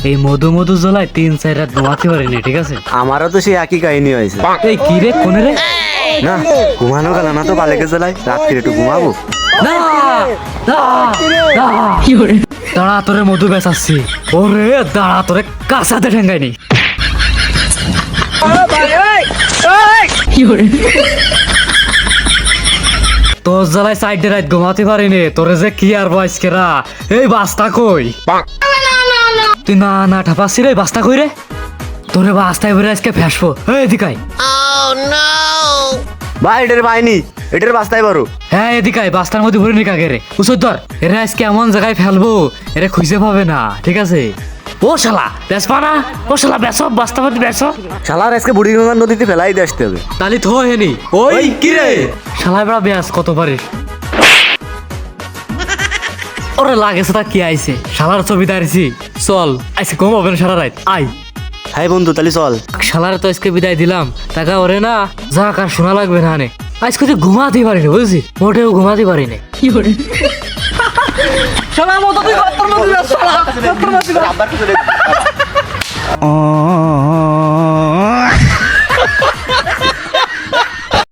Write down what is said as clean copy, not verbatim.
এই মধু মধু জ্বলায় 3-4 রাত ঘুমাতে পারিনি, ঠিক আছে? আমারও তো সেই একই কাহিনী হয়েছে। এই কি রে, কোনে রে? না ঘুমানো গেল না তো, বালেকে জ্বালাই রাত্রে একটু ঘুমাবো। না না না, দাঁড়া তোরে মধু বেচাচ্ছি। ওরে দাঁড়া তোরে কাঁচাতে ঠেঙ্গাইনি। তোর জ্বালায় সাইডে রাত ঘুমাতে পারিনি, তোরে যে কি আর বয়স কেরা। এই বাস্তা কই? তুই না না ঠাপাচ্ছি রে, বাস্তা কই রে? তোরে বাস্তায় ভরে আজকে ফেসবো। এই দিকাই ভাই এটার বাইনি, এটার বাস্তায় বড়। হ্যাঁ এদিকাই বাস্তার মধ্যে ভরে নি কাকে রে। উচর ধর, এরা আজকে এমন জায়গায় ফেলবো এরা খুঁজে পাবে না, ঠিক আছে? ও শালা বেসপা না, ও শালা বেসব, বাস্তা মধ্যে বেসব। শালার আজকে বুড়িগঙ্গা নদীতে ফেলাই দিয়ে আসতে হবে। তালি থো হেনি। ওই কি রে শালায় বড় ব্যাস কত পারিস। ওরে লাগেছে তা কি আইছে, শালার ছবি দাঁড়িয়েছি। চল আজকে ঘুমাবে না সারা রাত, আই। হাই বন্ধু তাহলে চল। শালার তো আজকে বিদায় দিলাম, টাকা ওরে না যা কার শোনা লাগবে না নে। আজকে তুই ঘুমাতে পারিনি, বুঝছি? মোটেও ঘুমাতে পারিনি। কি করে শালা মতো তুই